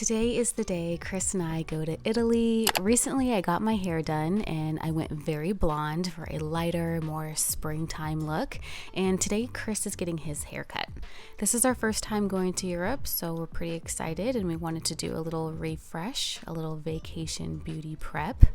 Today is the day Chris and I go to Italy. Recently I got my hair done and I went very blonde for a lighter, more springtime look. And today Chris is getting his haircut. This is our first time going to Europe, so we're pretty excited and we wanted to do a little refresh, a little vacation beauty prep.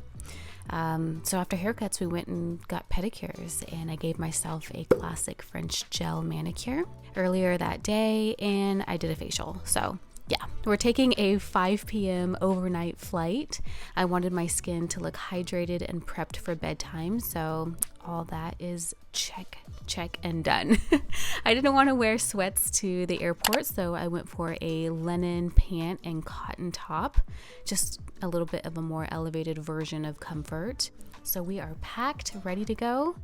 So after haircuts, we went and got pedicures, and I gave myself a classic French gel manicure earlier that day, and I did a facial. So yeah, we're taking a 5 p.m. overnight flight. I wanted my skin to look hydrated and prepped for bedtime, so all that is check, and done. I didn't want to wear sweats to the airport, so I went for a linen pant and cotton top, just a little bit of a more elevated version of comfort. So we are packed, ready to go.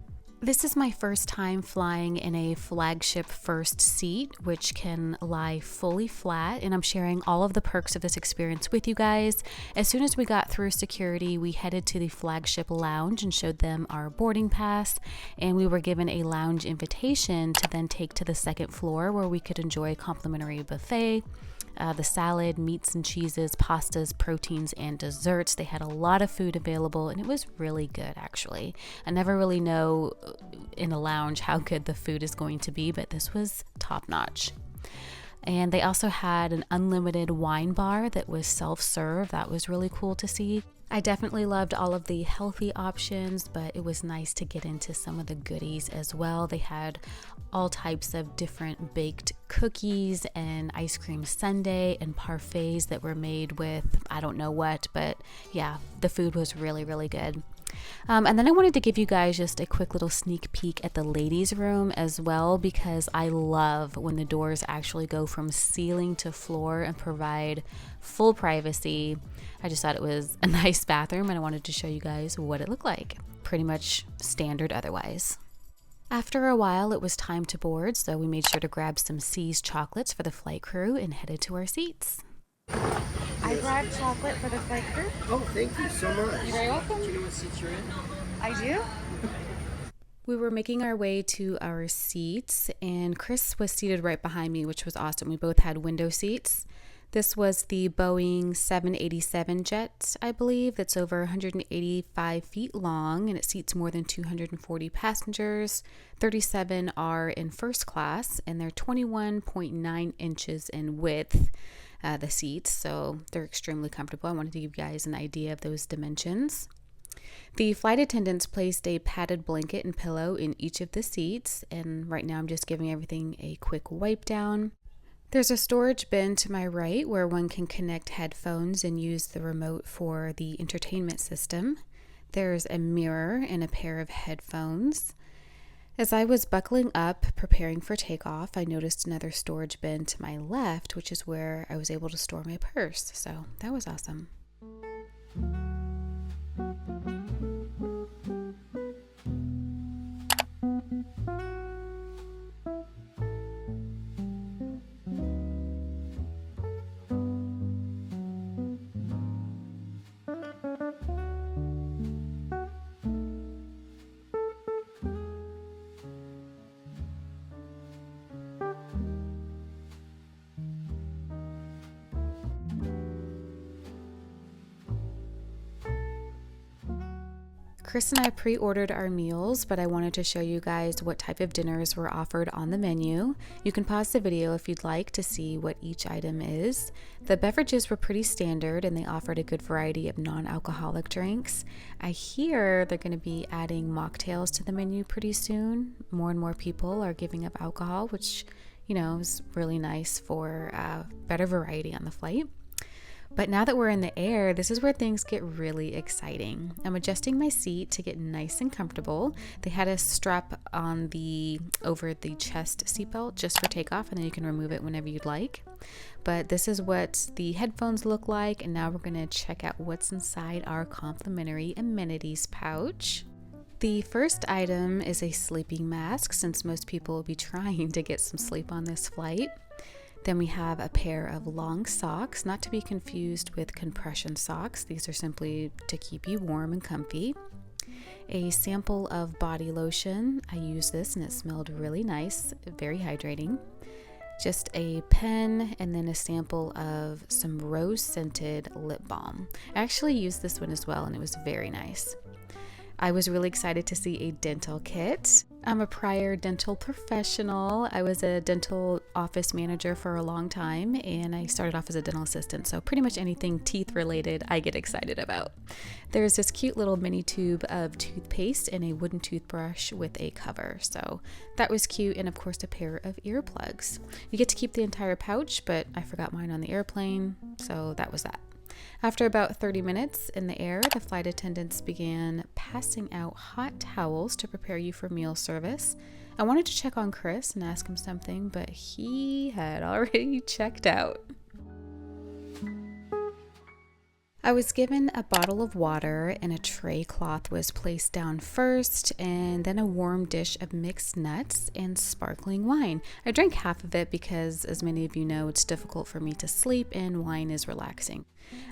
This is my first time flying in a flagship first seat, which can lie fully flat, and I'm sharing all of the perks of this experience with you guys. As soon as we got through security, we headed to the flagship lounge and showed them our boarding pass, and we were given a lounge invitation to then take to the second floor where we could enjoy a complimentary buffet. The salad, meats and cheeses, pastas, proteins, and desserts. They had a lot of food available, and it was really good, actually. I never really know in a lounge how good the food is going to be, but this was top notch. And they also had an unlimited wine bar that was self-serve. That was really cool to see. I definitely loved all of the healthy options, but it was nice to get into some of the goodies as well. They had all types of different baked cookies and ice cream sundae and parfaits that were made with I don't know what, but yeah, the food was really, really good. And then I wanted to give you guys just a quick little sneak peek at the ladies' room as well, because I love when the doors actually go from ceiling to floor and provide full privacy. I just thought it was a nice bathroom, and I wanted to show you guys what it looked like. Pretty much standard otherwise. After a while, it was time to board, so we made sure to grab some C's chocolates for the flight crew and headed to our seats. I brought chocolate for the flight crew. Oh, thank you so much. You're very welcome. Do you know what seat you're in? I do. We were making our way to our seats, and Chris was seated right behind me, which was awesome. We both had window seats. This was the Boeing 787 jet, I believe, that's over 185 feet long, and it seats more than 240 passengers. 37 are in first class, and they're 21.9 inches in width, the seats, so they're extremely comfortable. I wanted to give you guys an idea of those dimensions. The flight attendants placed a padded blanket and pillow in each of the seats, and right now I'm just giving everything a quick wipe down. There's a storage bin to my right where one can connect headphones and use the remote for the entertainment system. There's a mirror and a pair of headphones. As I was buckling up, preparing for takeoff, I noticed another storage bin to my left, which is where I was able to store my purse. So that was awesome. Chris and I pre-ordered our meals, but I wanted to show you guys what type of dinners were offered on the menu. You can pause the video if you'd like to see what each item is. The beverages were pretty standard, and they offered a good variety of non-alcoholic drinks. I hear they're going to be adding mocktails to the menu pretty soon. More and more people are giving up alcohol, which, you know, is really nice for better variety on the flight. But now that we're in the air, this is where things get really exciting. I'm adjusting my seat to get nice and comfortable. They had a strap on over the chest seatbelt just for takeoff, and then you can remove it whenever you'd like. But this is what the headphones look like, and now we're going to check out what's inside our complimentary amenities pouch. The first item is a sleeping mask, since most people will be trying to get some sleep on this flight. Then we have a pair of long socks, not to be confused with compression socks. These are simply to keep you warm and comfy. A sample of body lotion. I used this and it smelled really nice, very hydrating. just a pen and then a sample of some rose scented lip balm. I actually used this one as well and it was very nice. I was really excited to see a dental kit. I'm a prior dental professional. I was a dental office manager for a long time and I started off as a dental assistant, so pretty much anything teeth related I get excited about. There's this cute little mini tube of toothpaste and a wooden toothbrush with a cover, so that was cute, and of course a pair of earplugs. You get to keep the entire pouch, but I forgot mine on the airplane, so that was that. After about 30 minutes in the air, the flight attendants began passing out hot towels to prepare you for meal service. I wanted to check on Chris and ask him something, but he had already checked out. I was given a bottle of water and a tray cloth was placed down first, and then a warm dish of mixed nuts and sparkling wine. I drank half of it because, as many of you know, it's difficult for me to sleep and wine is relaxing.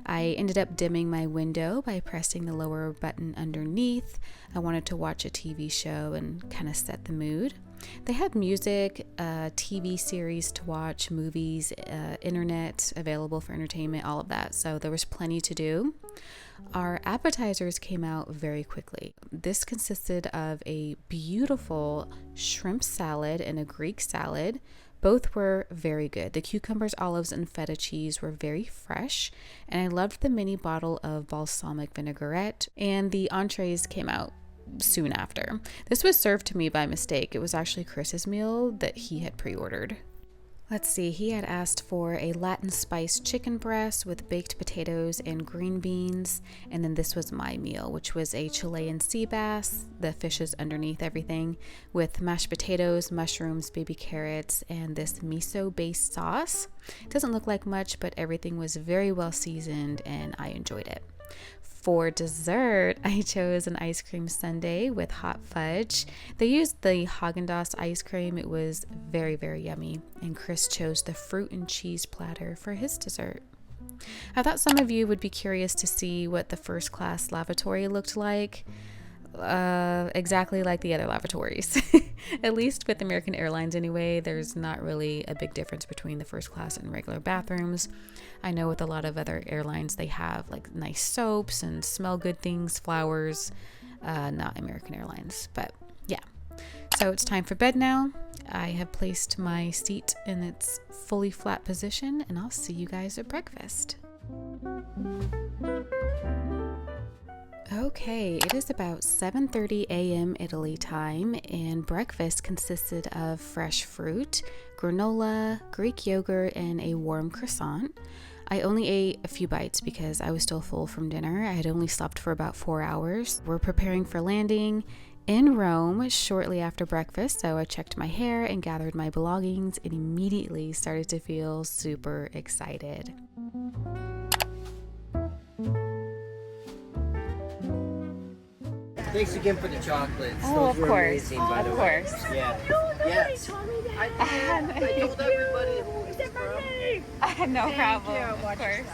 I ended up dimming my window by pressing the lower button underneath. I wanted to watch a TV show and kind of set the mood. They had music, TV series to watch, movies, internet available for entertainment, all of that. So there was plenty to do. Our appetizers came out very quickly. This consisted of a beautiful shrimp salad and a Greek salad. Both were very good. The cucumbers, olives, and feta cheese were very fresh, and I loved the mini bottle of balsamic vinaigrette, and the entrees came out soon after. This was served to me by mistake. It was actually Chris's meal that he had pre-ordered. Let's see, he had asked for a Latin spiced chicken breast with baked potatoes and green beans, and then this was my meal, which was a Chilean sea bass, the fish is underneath everything, with mashed potatoes, mushrooms, baby carrots, and this miso based sauce. It doesn't look like much, but everything was very well seasoned and I enjoyed it. For dessert, I chose an ice cream sundae with hot fudge. They used the Haagen-Dazs ice cream. It was very, very yummy. And Chris chose the fruit and cheese platter for his dessert. I thought some of you would be curious to see what the first class lavatory looked like. Exactly like the other lavatories. At least with American Airlines anyway, there's not really a big difference between the first class and regular bathrooms. I know with a lot of other airlines they have like nice soaps and smell good things, flowers, not American Airlines, but yeah. So it's time for bed now. I have placed my seat in its fully flat position and I'll see you guys at breakfast. Okay, it is about 7:30 a.m. Italy time, and breakfast consisted of fresh fruit, granola, Greek yogurt, and a warm croissant. I only ate a few bites because I was still full from dinner. I had only slept for about 4 hours. We're preparing for landing in Rome shortly after breakfast, so I checked my hair and gathered my belongings and immediately started to feel super excited. Thanks again for the chocolates. Oh, Those of were course. amazing, by the Of way. course. Yeah. Yes. I told everybody who it was from. No problem. Of course.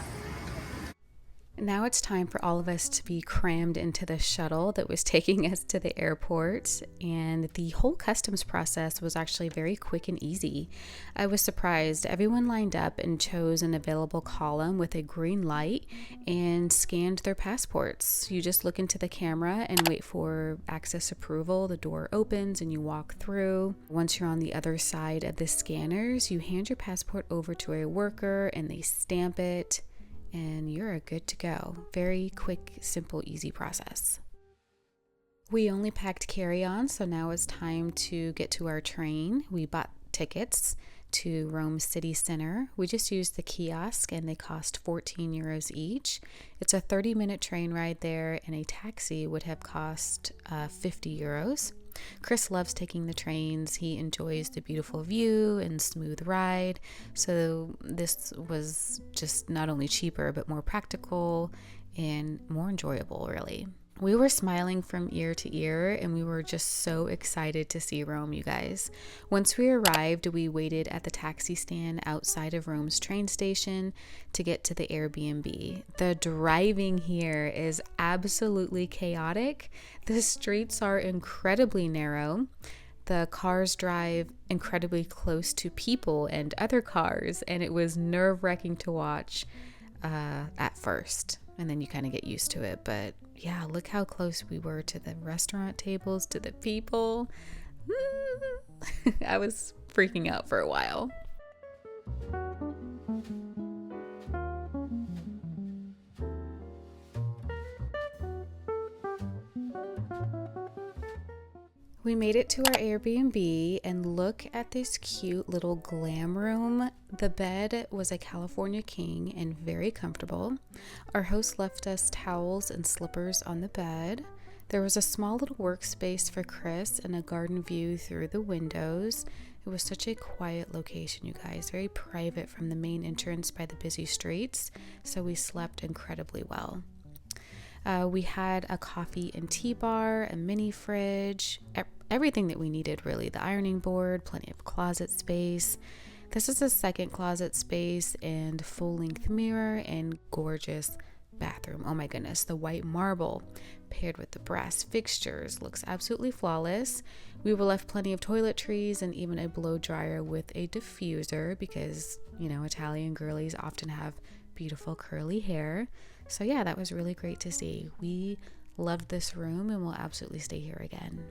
Now it's time for all of us to be crammed into the shuttle that was taking us to the airport, and the whole customs process was actually very quick and easy. I was surprised. Everyone lined up and chose an available column with a green light and scanned their passports. You just look into the camera and wait for access approval. The door opens and you walk through. Once you're on the other side of the scanners, you hand your passport over to a worker and they stamp it, and you're good to go. Very quick, simple, easy process. We only packed carry-on, so now it's time to get to our train. We bought tickets to Rome City Center. We just used the kiosk and they cost 14 euros each. It's a 30-minute train ride there, and a taxi would have cost 50 euros. Chris loves taking the trains. He enjoys the beautiful view and smooth ride. So this was just not only cheaper, but more practical and more enjoyable, really. We were smiling from ear to ear, and we were just so excited to see Rome, you guys. Once we arrived, we waited at the taxi stand outside of Rome's train station to get to the Airbnb. The driving here is absolutely chaotic. The streets are incredibly narrow. The cars drive incredibly close to people and other cars, and it was nerve-wracking to watch at first, and then you kind of get used to it. But yeah, look how close we were to the restaurant tables, to the people. I was freaking out for a while. We made it to our Airbnb, and look at this cute little glam room. The bed was a California king and very comfortable. Our host left us towels and slippers on the bed. There was a small little workspace for Chris and a garden view through the windows. It was such a quiet location, you guys, very private from the main entrance by the busy streets, so we slept incredibly well. We had a coffee and tea bar, a mini fridge, everything that we needed really. The ironing board, plenty of closet space. This is a second closet space and full-length mirror and gorgeous bathroom. Oh my goodness, the white marble paired with the brass fixtures looks absolutely flawless. We were left plenty of toiletries and even a blow dryer with a diffuser because, you know, Italian girlies often have beautiful curly hair. So yeah, that was really great to see. We loved this room and will absolutely stay here again.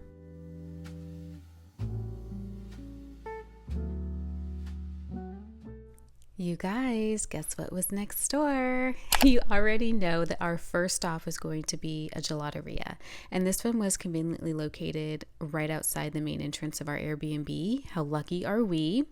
You guys, guess what was next door? You already know that our first stop was going to be a gelateria, and this one was conveniently located right outside the main entrance of our Airbnb. How lucky are we?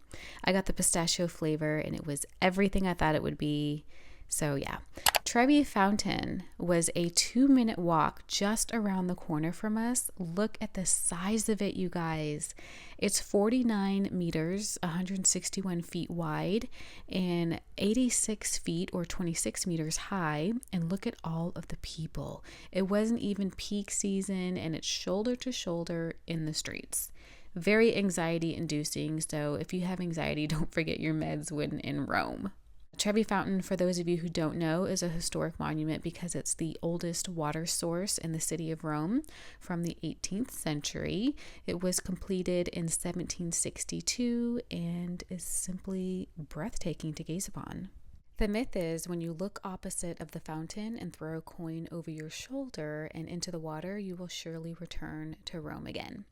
I got the pistachio flavor, and it was everything I thought it would be. So yeah, Trevi Fountain was a 2-minute walk just around the corner from us. Look at the size of it, you guys. It's 49 meters, 161 feet wide, and 86 feet or 26 meters high. And look at all of the people. It wasn't even peak season, and it's shoulder to shoulder in the streets. Very anxiety inducing. So if you have anxiety, don't forget your meds when in Rome. Trevi Fountain, for those of you who don't know, is a historic monument because it's the oldest water source in the city of Rome from the 18th century. It was completed in 1762 and is simply breathtaking to gaze upon. The myth is when you look opposite of the fountain and throw a coin over your shoulder and into the water, you will surely return to Rome again.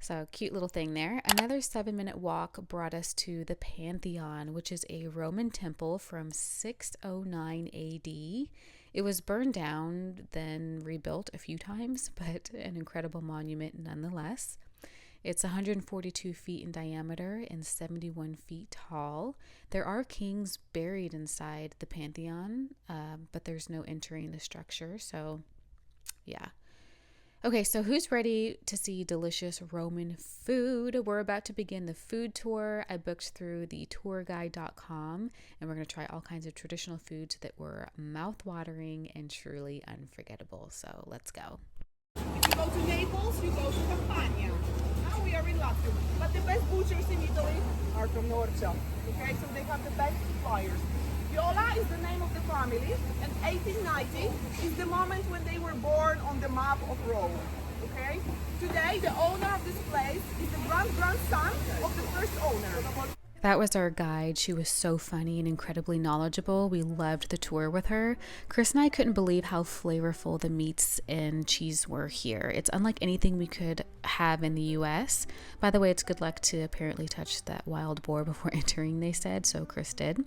So cute little thing there. Another 7-minute walk brought us to the Pantheon, which is a Roman temple from 609 AD. It was burned down, then rebuilt a few times, but an incredible monument nonetheless. It's 142 feet in diameter and 71 feet tall. There are kings buried inside the Pantheon, but there's no entering the structure, so yeah. Okay, so who's ready to see delicious Roman food? We're about to begin the food tour. I booked through the tourguide.com, and we're going to try all kinds of traditional foods that were mouth-watering and truly unforgettable. So let's go. If you go to Naples, you go to Campania. Now we are in Latium. But the best butchers in Italy are from Norcia. Okay, so they have the best suppliers. Viola is the name of the family, and 1890 is the moment when they were born on the map of Rome. Okay? Today, the owner of this place is the grandson of the first owner. That was our guide. She was so funny and incredibly knowledgeable. We loved the tour with her. Chris and I couldn't believe how flavorful the meats and cheese were here. It's unlike anything we could have in the US. By the way, it's good luck to apparently touch that wild boar before entering, they said, so Chris did.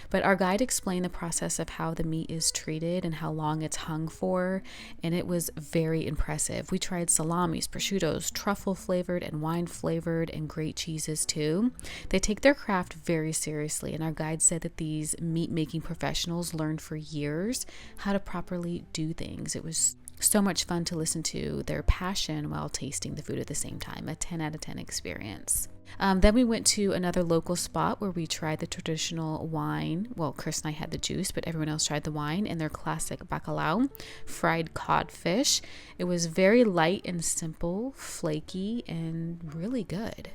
But our guide explained the process of how the meat is treated and how long it's hung for, and it was very impressive. We tried salamis, prosciuttos, truffle flavored and wine flavored, and great cheeses too. They take their craft very seriously, and our guide said that these meat making professionals learned for years how to properly do things. It was so much fun to listen to their passion while tasting the food at the same time. A 10 out of 10 experience. Then we went to another local spot where we tried the traditional wine. Well, Chris and I had the juice, but everyone else tried the wine and their classic bacalhau, fried codfish. It was very light and simple, flaky, and really good.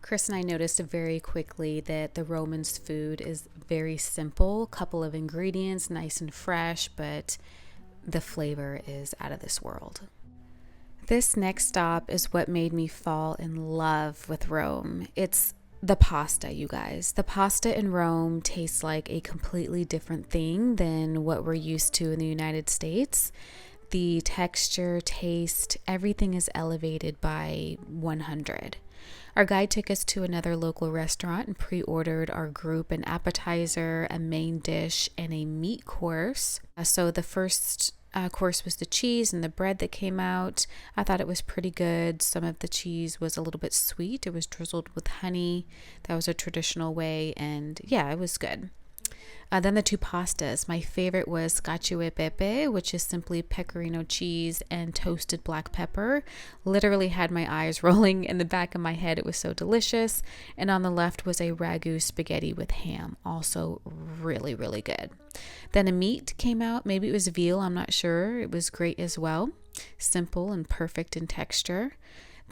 Chris and I noticed very quickly that the Romans' food is very simple, couple of ingredients, nice and fresh, but the flavor is out of this world. This next stop is what made me fall in love with Rome. It's the pasta, you guys. The pasta in Rome tastes like a completely different thing than what we're used to in the United States. The texture, taste, everything is elevated by 100. Our guide took us to another local restaurant and pre-ordered our group an appetizer, a main dish, and a meat course. So the first course was the cheese and the bread that came out. I thought it was pretty good. Some of the cheese was a little bit sweet. It was drizzled with honey. That was a traditional way, and yeah, it was good. Then the two pastas. My favorite was cacio e pepe, which is simply pecorino cheese and toasted black pepper. Literally had my eyes rolling in the back of my head. It was so delicious. And on the left was a ragu spaghetti with ham. Also really, really good. Then a meat came out. Maybe it was veal. I'm not sure. It was great as well. Simple and perfect in texture.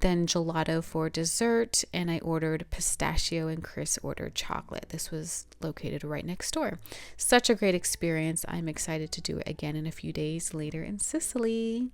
Then gelato for dessert, and I ordered pistachio, and Chris ordered chocolate. This was located right next door. Such a great experience. I'm excited to do it again in a few days later in Sicily.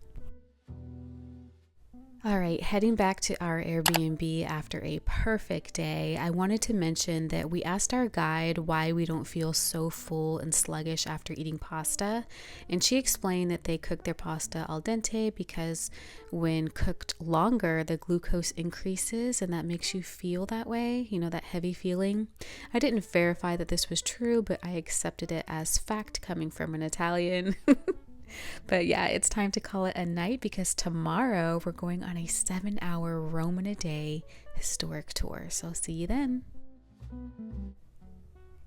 All right, heading back to our Airbnb after a perfect day, I wanted to mention that we asked our guide why we don't feel so full and sluggish after eating pasta, and she explained that they cook their pasta al dente because when cooked longer, the glucose increases and that makes you feel that way, you know, that heavy feeling. I didn't verify that this was true, but I accepted it as fact coming from an Italian. But yeah, it's time to call it a night because tomorrow we're going on a 7-hour Rome in a day historic tour. So see you then.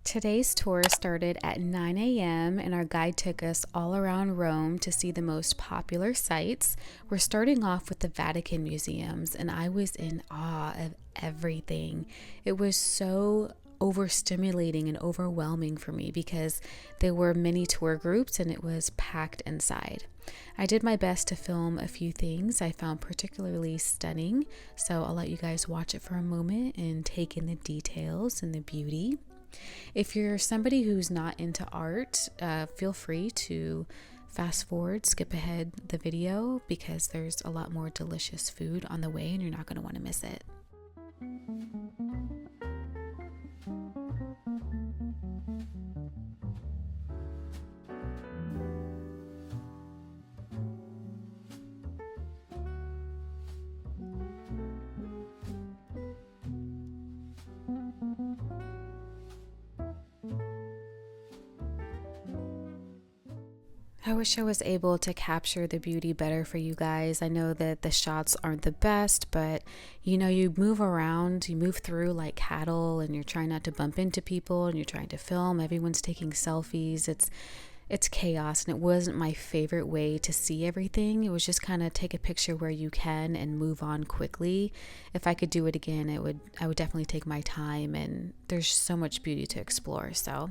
Today's tour started at 9 a.m. and our guide took us all around Rome to see the most popular sites. We're starting off with the Vatican museums, and I was in awe of everything. It was so overstimulating and overwhelming for me because there were many tour groups and it was packed inside. I did my best to film a few things I found particularly stunning, so I'll let you guys watch it for a moment and take in the details and the beauty. If you're somebody who's not into art, feel free to fast forward, skip ahead the video because there's a lot more delicious food on the way and you're not going to want to miss it. I wish I was able to capture the beauty better for you guys. I know that the shots aren't the best, but you know, you move around, you move through like cattle and you're trying not to bump into people and you're trying to film. Everyone's taking selfies. It's chaos, and it wasn't my favorite way to see everything. It was just kind of take a picture where you can and move on quickly. If I could do it again, I would definitely take my time, and there's so much beauty to explore. So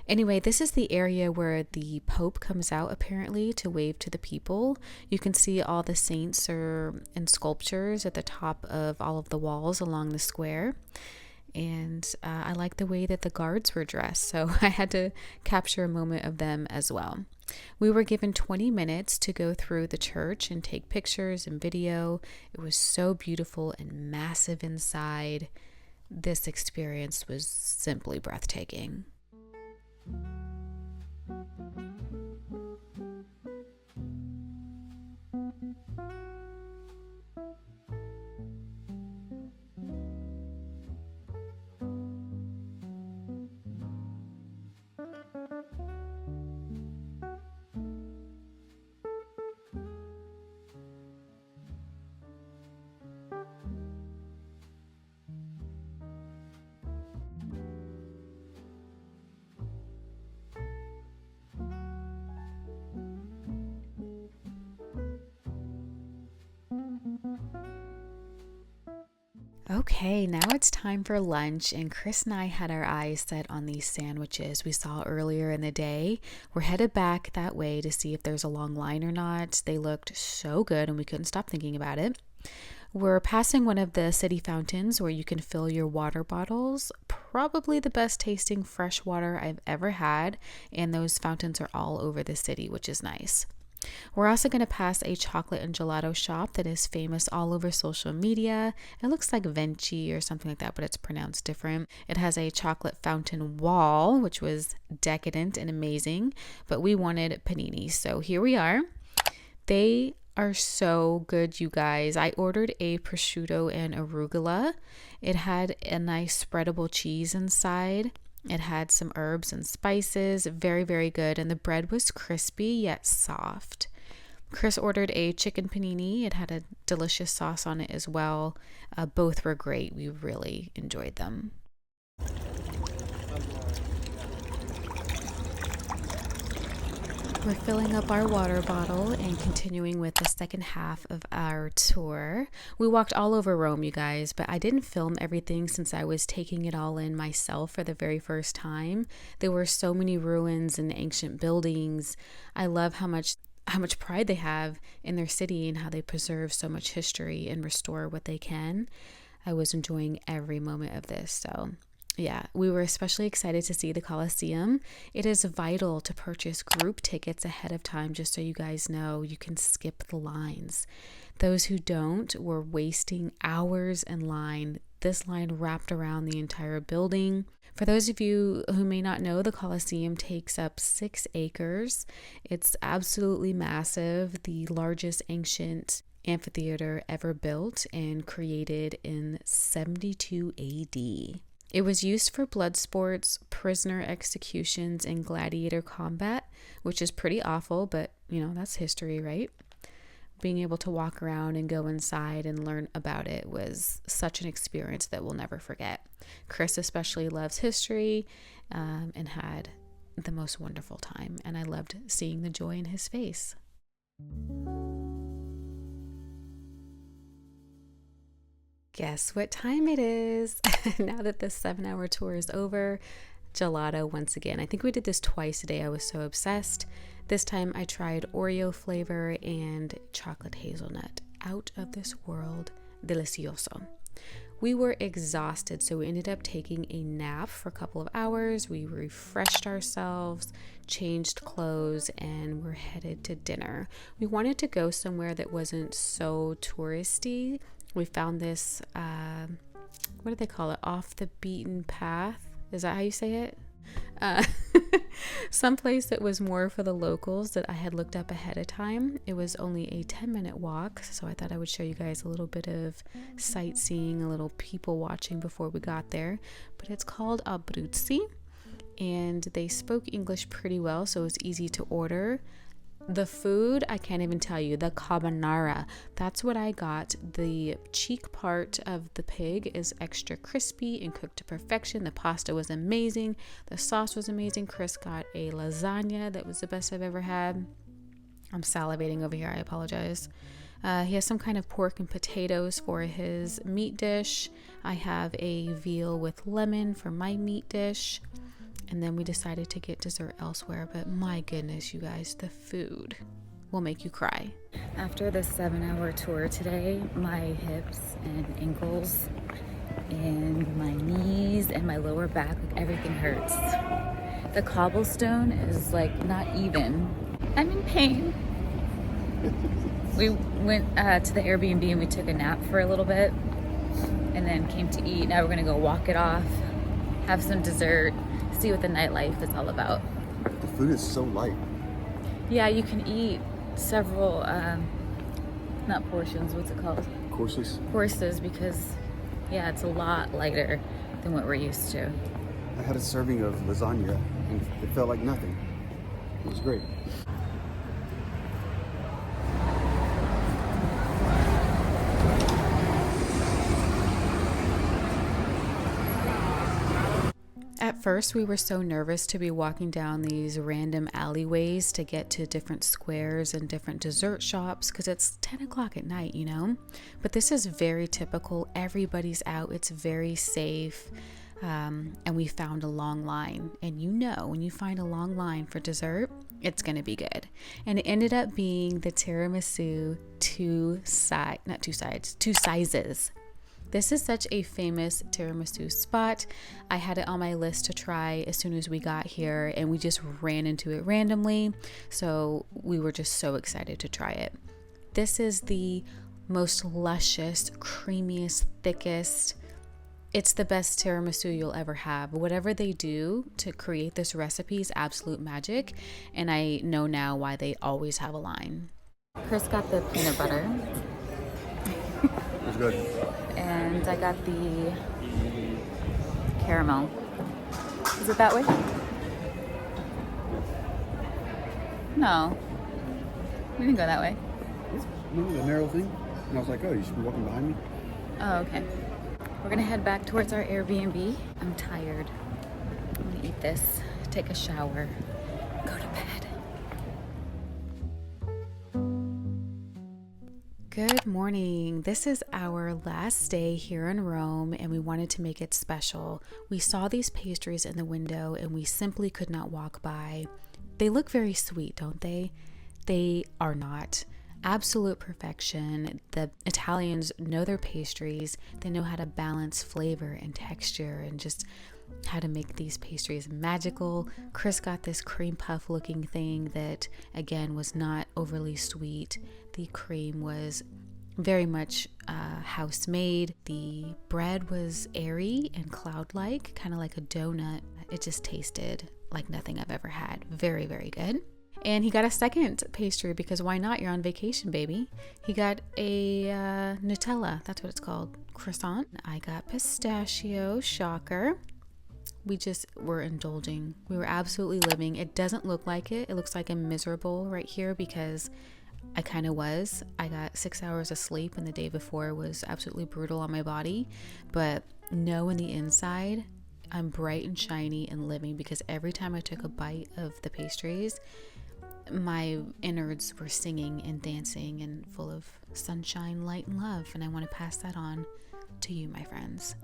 anyway, this is the area where the Pope comes out apparently to wave to the people. You can see all the saints and sculptures at the top of all of the walls along the square. And I like the way that the guards were dressed, so I had to capture a moment of them as well. We were given 20 minutes to go through the church and take pictures and video. It was so beautiful and massive inside. This experience was simply breathtaking. Okay, now it's time for lunch, and Chris and I had our eyes set on these sandwiches we saw earlier in the day. We're headed back that way to see if there's a long line or not. They looked so good and we couldn't stop thinking about it. We're passing one of the city fountains where you can fill your water bottles. Probably the best tasting fresh water I've ever had, and those fountains are all over the city, which is nice. We're also going to pass a chocolate and gelato shop that is famous all over social media. It looks like Venchi or something like that, but it's pronounced different. It has a chocolate fountain wall, which was decadent and amazing, but we wanted panini. So here we are. They are so good, you guys. I ordered a prosciutto and arugula. It had a nice spreadable cheese inside. It had some herbs and spices, very, very good. And the bread was crispy yet soft. Chris ordered a chicken panini. It had a delicious sauce on it as well. Both were great. We really enjoyed them. We're filling up our water bottle and continuing with the second half of our tour. We walked all over Rome, you guys, but I didn't film everything since I was taking it all in myself for the very first time. There were so many ruins and ancient buildings. I love how much pride they have in their city and how they preserve so much history and restore what they can. I was enjoying every moment of this, so yeah, we were especially excited to see the Colosseum. It is vital to purchase group tickets ahead of time, just so you guys know you can skip the lines. Those who don't were wasting hours in line. This line wrapped around the entire building. For those of you who may not know, the Colosseum takes up 6 acres. It's absolutely massive, the largest ancient amphitheater ever built and created in 72 AD. It was used for blood sports, prisoner executions, and gladiator combat, which is pretty awful, but that's history, right? Being able to walk around and go inside and learn about it was such an experience that we'll never forget. Chris especially loves history and had the most wonderful time, and I loved seeing the joy in his face. Guess what time it is? Now that the 7-hour tour is over, gelato once again. I think we did this twice a day. I was so obsessed. This time I tried Oreo flavor and chocolate hazelnut. Out of this world, delicioso. We were exhausted, so we ended up taking a nap for a couple of hours. We refreshed ourselves, changed clothes, and we're headed to dinner. We wanted to go somewhere that wasn't so touristy. We found this, what do they call it? Off the beaten path. Is that how you say it? Some place that was more for the locals that I had looked up ahead of time. It was only a 10-minute walk, so I thought I would show you guys a little bit of sightseeing, a little people watching before we got there. But it's called Abruzzi, and they spoke English pretty well, so it was easy to order. The food, I can't even tell you. The carbonara, that's what I got. The cheek part of the pig is extra crispy and cooked to perfection. The pasta was amazing. The sauce was amazing. Chris got a lasagna that was the best I've ever had. I'm salivating over here. I apologize. He has some kind of pork and potatoes for his meat dish. I have a veal with lemon for my meat dish. And then we decided to get dessert elsewhere, but my goodness, you guys, the food will make you cry. After the 7-hour tour today, my hips and ankles and my knees and my lower back, everything hurts. The cobblestone is not even. I'm in pain. We went to the Airbnb and we took a nap for a little bit and then came to eat. Now we're gonna go walk it off, have some dessert, see what the nightlife is all about. The food is so light. Yeah, you can eat several, not portions, what's it called? Courses. Courses, because, yeah, it's a lot lighter than what we're used to. I had a serving of lasagna and it felt like nothing. It was great. At first, we were so nervous to be walking down these random alleyways to get to different squares and different dessert shops because it's 10 o'clock at night, But this is very typical. Everybody's out. It's very safe. And we found a long line. And when you find a long line for dessert, it's going to be good. And it ended up being the tiramisu two sizes. The This is such a famous tiramisu spot. I had it on my list to try as soon as we got here, and we just ran into it randomly. So we were just so excited to try it. This is the most luscious, creamiest, thickest. It's the best tiramisu you'll ever have. Whatever they do to create this recipe is absolute magic, and I know now why they always have a line. Chris got the peanut butter. It's good. And I got the caramel. Is it that way? No. We didn't go that way. Remember the narrow thing? And I was like, oh, you should be walking behind me. Oh, okay. We're gonna head back towards our Airbnb. I'm tired. I'm gonna eat this, take a shower, go to bed. Good morning. This is our last day here in Rome, and we wanted to make it special. We saw these pastries in the window and we simply could not walk by. They look very sweet, don't they? They are not. Absolute perfection. The Italians know their pastries. They know how to balance flavor and texture and just how to make these pastries magical. Chris got this cream puff looking thing that again was not overly sweet. The cream was very much house made. The bread was airy and cloud-like, kind of like a donut. It just tasted like nothing I've ever had. Very, very good. And he got a second pastry because why not? You're on vacation, baby. He got a Nutella, that's what it's called, croissant. I got pistachio, shocker. We just were indulging. We were absolutely living. It doesn't look like it. It looks like I'm miserable right here because I kind of was. I got 6 hours of sleep and the day before was absolutely brutal on my body. But no, in the inside, I'm bright and shiny and living because every time I took a bite of the pastries, my innards were singing and dancing and full of sunshine, light, and love. And I want to pass that on to you, my friends.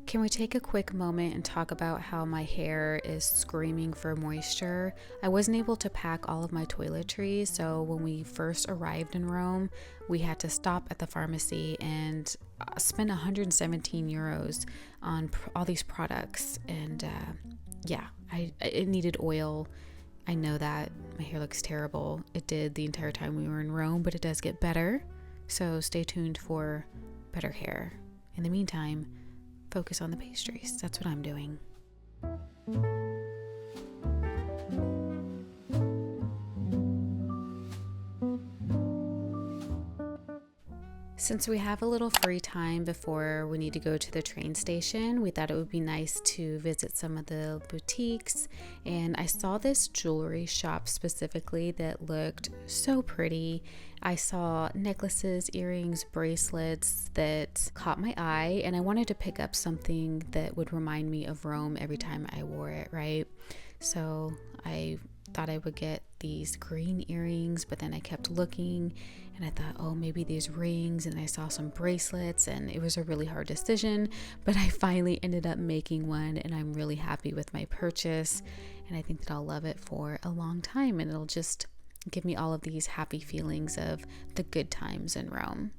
Can we take a quick moment and talk about how my hair is screaming for moisture? I wasn't able to pack all of my toiletries, so when we first arrived in Rome, we had to stop at the pharmacy and spend 117 euros on all these products. And it needed oil. I know that my hair looks terrible. It did the entire time we were in Rome, but it does get better. So stay tuned for better hair. In the meantime, focus on the pastries. That's what I'm doing. Since we have a little free time before we need to go to the train station, we thought it would be nice to visit some of the boutiques. And I saw this jewelry shop specifically that looked so pretty. I saw necklaces, earrings, bracelets that caught my eye, and I wanted to pick up something that would remind me of Rome every time I wore it, right? So I thought I would get these green earrings, but then I kept looking and I thought, oh, maybe these rings, and I saw some bracelets, and it was a really hard decision, but I finally ended up making one, and I'm really happy with my purchase, and I think that I'll love it for a long time, and it'll just give me all of these happy feelings of the good times in Rome.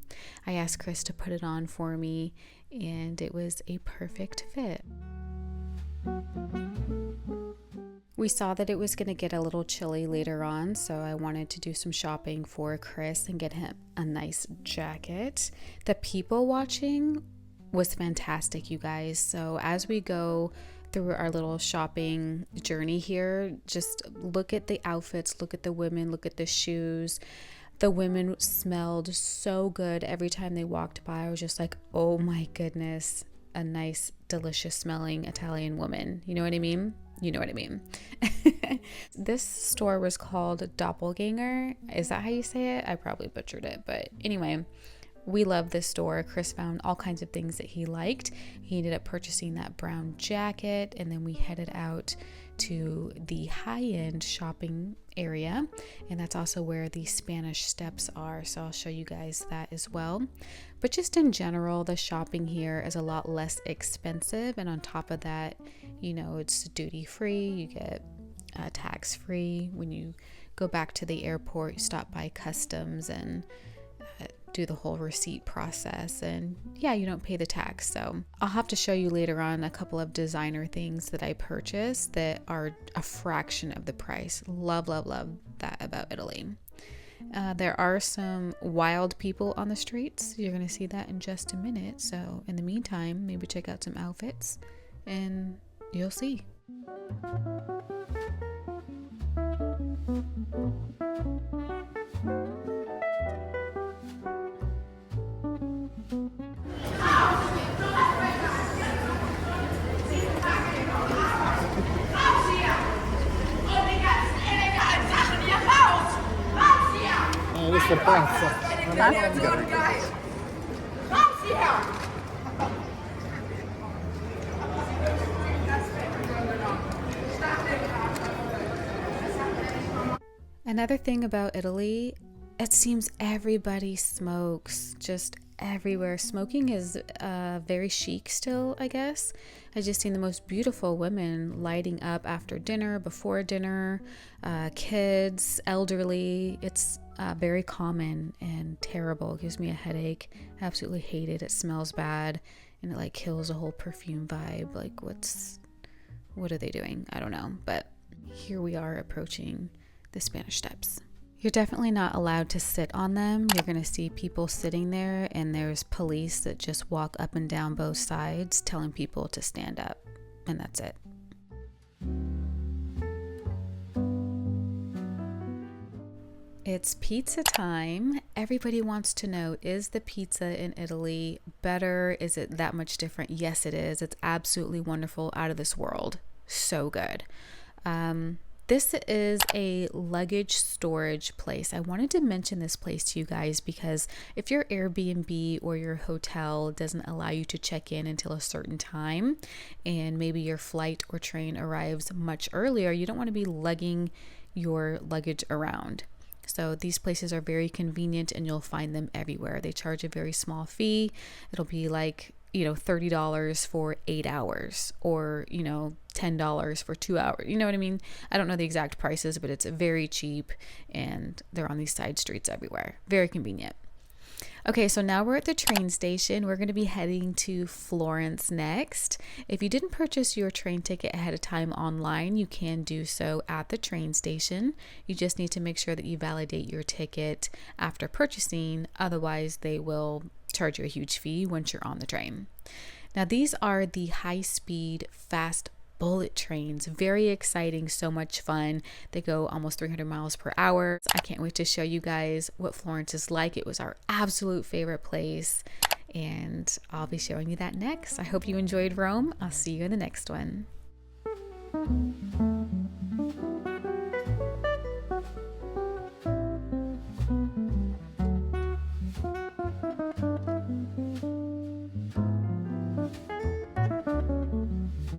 I asked Chris to put it on for me, and it was a perfect fit. We saw that it was going to get a little chilly later on, so I wanted to do some shopping for Chris and get him a nice jacket. The people watching was fantastic, you guys. So as we go through our little shopping journey here, just look at the outfits, look at the women, look at the shoes. The women smelled so good every time they walked by. I was just like, oh my goodness, a nice, delicious smelling Italian woman. You know what I mean? You know what I mean. This store was called Doppelganger. Is that how you say it? I probably butchered it, but anyway, we love this store. Chris found all kinds of things that he liked. He ended up purchasing that brown jacket, and then we headed out to the high-end shopping area, and that's also where the Spanish Steps are, so I'll show you guys that as well. But just in general, the shopping here is a lot less expensive, and on top of that, you know, it's duty free. You get tax-free. When you go back to the airport, you stop by customs and do the whole receipt process, and yeah, you don't pay the tax. So I'll have to show you later on a couple of designer things that I purchased that are a fraction of the price. Love that about Italy. There are some wild people on the streets. You're gonna see that in just a minute. So in the meantime, maybe check out some outfits and you'll see. Questo è pazzo. Another thing about Italy, it seems everybody smokes, just everywhere. Smoking is very chic still, I guess. I just seen the most beautiful women lighting up after dinner, before dinner, kids, elderly. It's very common and terrible. It gives me a headache. I absolutely hate it. It smells bad and it like kills a whole perfume vibe. Like what are they doing? I don't know. But here we are approaching the Spanish Steps. You're definitely not allowed to sit on them. You're going to see people sitting there, and there's police that just walk up and down both sides telling people to stand up, and that's it. It's pizza time. Everybody wants to know, is the pizza in Italy better? Is it that much different? Yes, it is. It's absolutely wonderful, out of this world. So good. This is a luggage storage place. I wanted to mention this place to you guys because if your Airbnb or your hotel doesn't allow you to check in until a certain time, and maybe your flight or train arrives much earlier, you don't want to be lugging your luggage around. So these places are very convenient and you'll find them everywhere. They charge a very small fee. It'll be like, $30 for 8 hours, or, $10 for 2 hours. You know what I mean? I don't know the exact prices, but it's very cheap and they're on these side streets everywhere. Very convenient. Okay, so now we're at the train station. We're going to be heading to Florence next. If you didn't purchase your train ticket ahead of time online, you can do so at the train station. You just need to make sure that you validate your ticket after purchasing. Otherwise, they will charge you a huge fee once you're on the train. Now, these are the high-speed, fast bullet trains. Very exciting, so much fun. They go almost 300 miles per hour. I can't wait to show you guys what Florence is like. It was our absolute favorite place, and I'll be showing you that next. I hope you enjoyed Rome. I'll see you in the next one.